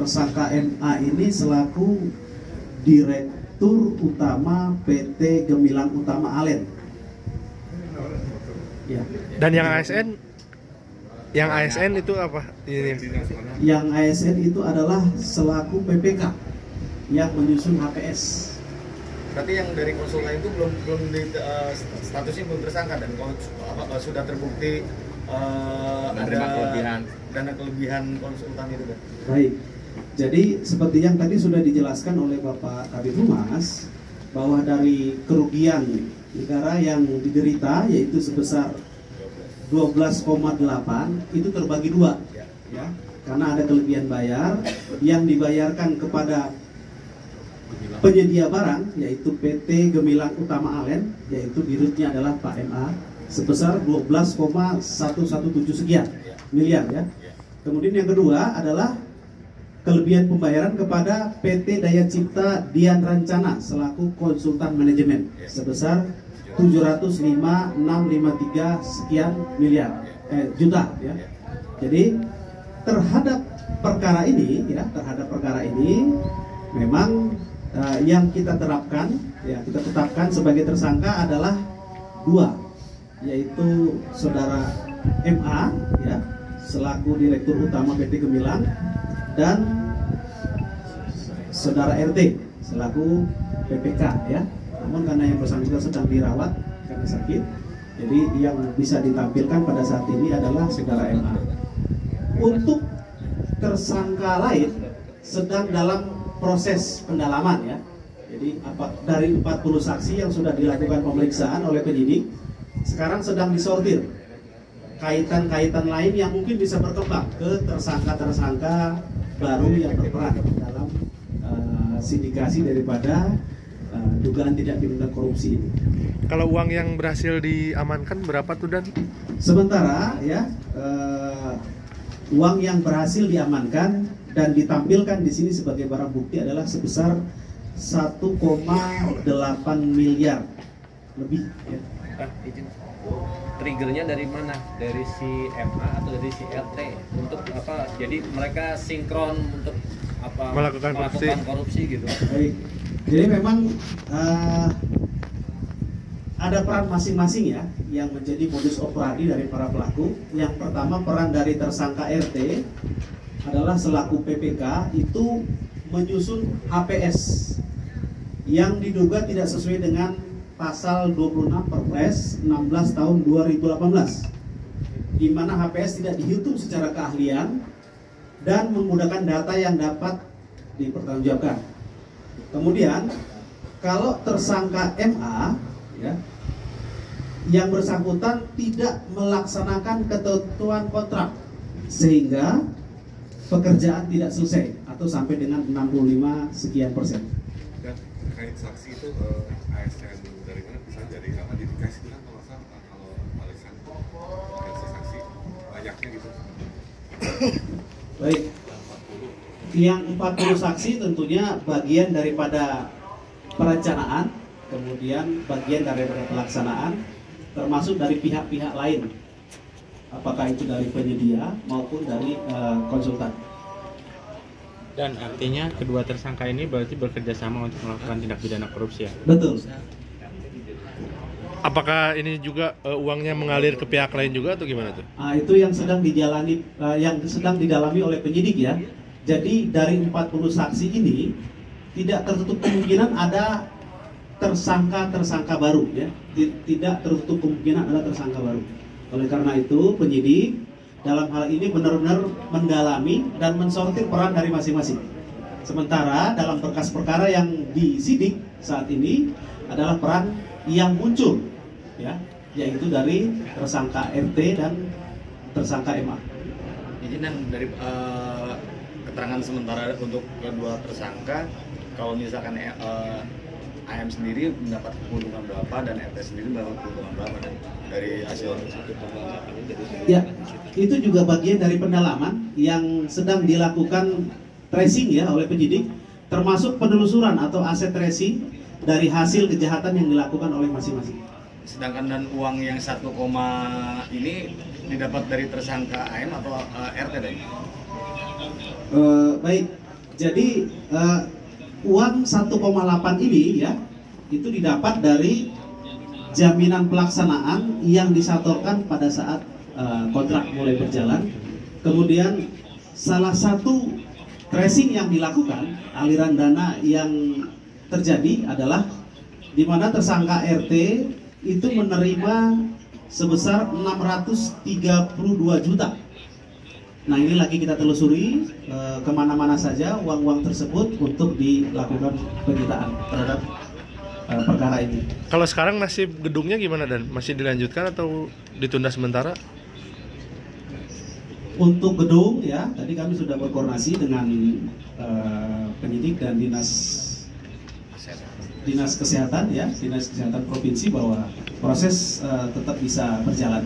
tersangka MA ini selaku Direktur Utama PT Gemilang Utama Alen. Ya. Dan yang ASN? Yang ASN itu apa? Ini. Yang ASN itu adalah selaku PPK yang menyusun HPS. Berarti yang dari konsultan itu belum statusnya belum tersangka dan sudah terbukti ada dana kelebihan konsultan itu kan? Baik. Jadi seperti yang tadi sudah dijelaskan oleh Bapak Kabid Humas bahwa dari kerugian negara yang diderita yaitu sebesar 12,8 itu terbagi dua, ya, karena ada kelebihan bayar yang dibayarkan kepada penyedia barang yaitu PT Gemilang Utama Alen, yaitu dirutnya adalah Pak MA sebesar 12,117 sekian miliar, ya. Kemudian yang kedua adalah kelebihan pembayaran kepada PT Daya Cipta Dian Rancana selaku konsultan manajemen sebesar 705.653 sekian miliar juta, ya. Jadi terhadap perkara ini, ya, memang yang kita terapkan, ya, kita tetapkan sebagai tersangka adalah dua, yaitu saudara MA, ya, selaku Direktur Utama PT Gemilang, dan saudara RT selaku PPK, ya. Namun karena yang bersangkutan sedang dirawat karena sakit, jadi yang bisa ditampilkan pada saat ini adalah saudara MA. Untuk tersangka lain sedang dalam proses pendalaman, ya. Jadi dari 40 saksi yang sudah dilakukan pemeriksaan oleh penyidik, sekarang sedang disortir kaitan-kaitan lain yang mungkin bisa berkembang ke tersangka-tersangka baru yang berperan dalam sindikasi daripada dugaan tindak pidana korupsi ini. Kalau uang yang berhasil diamankan berapa tuh, Dan? Sementara, ya, uang yang berhasil diamankan dan ditampilkan di sini sebagai barang bukti adalah sebesar 1,8 miliar lebih, ya. Triggernya dari mana? Dari si MA atau dari si LT? Untuk apa? Jadi mereka sinkron untuk apa? Melakukan korupsi gitu. Baik. Jadi memang ada peran masing-masing, ya, yang menjadi modus operandi dari para pelaku. Yang pertama, peran dari tersangka RT adalah selaku PPK itu menyusun HPS yang diduga tidak sesuai dengan pasal 26 Perpres 16 tahun 2018, di mana HPS tidak dihitung secara keahlian dan menggunakan data yang dapat dipertanggungjawabkan. Kemudian kalau tersangka MA, ya, yang bersangkutan tidak melaksanakan ketentuan kontrak sehingga pekerjaan tidak selesai atau sampai dengan 65 sekian persen. Dan terkait saksi itu ASN dari mana, bisa dari apa dikasih kan kalau balasan saksi banyaknya gitu. Baik. Yang 40 saksi tentunya bagian daripada perencanaan, kemudian bagian daripada pelaksanaan, termasuk dari pihak-pihak lain, apakah itu dari penyedia maupun dari konsultan. Dan artinya kedua tersangka ini berarti bekerja sama untuk melakukan tindak pidana korupsi, ya? Betul. Apakah ini juga uangnya mengalir ke pihak lain juga atau gimana tuh? Nah, itu yang sedang dijalani, yang sedang didalami oleh penyidik, ya. Jadi dari 40 saksi ini tidak tertutup kemungkinan ada tersangka baru, ya. Tidak tertutup kemungkinan ada tersangka baru. Oleh karena itu penyidik dalam hal ini benar-benar mendalami dan mensortir peran dari masing-masing. Sementara dalam berkas perkara yang disidik saat ini adalah peran yang muncul, ya, yaitu dari tersangka RT dan tersangka MA. Jadi dari keterangan sementara untuk kedua tersangka, kalau misalkan AM sendiri mendapat keuntungan berapa dan RT sendiri mendapat keuntungan berapa dari hasil ya, itu juga bagian dari pendalaman yang sedang dilakukan tracing, ya, oleh penyidik, termasuk penelusuran atau aset tracing dari hasil kejahatan yang dilakukan oleh masing-masing. Sedangkan dan uang yang 1, ini didapat dari tersangka AM atau RT dan? Baik, Jadi uang 1,8 ini ya itu didapat dari jaminan pelaksanaan yang disodorkan pada saat kontrak mulai berjalan. Kemudian salah satu tracing yang dilakukan, aliran dana yang terjadi adalah di mana tersangka RT itu menerima sebesar 632 juta. Nah, ini lagi kita telusuri kemana-mana saja uang-uang tersebut untuk dilakukan penyitaan terhadap perkara ini. Kalau sekarang nasib gedungnya gimana, dan masih dilanjutkan atau ditunda sementara? Untuk gedung ya, tadi kami sudah berkoordinasi dengan penyidik dan dinas kesehatan ya, dinas kesehatan provinsi bahwa proses tetap bisa berjalan.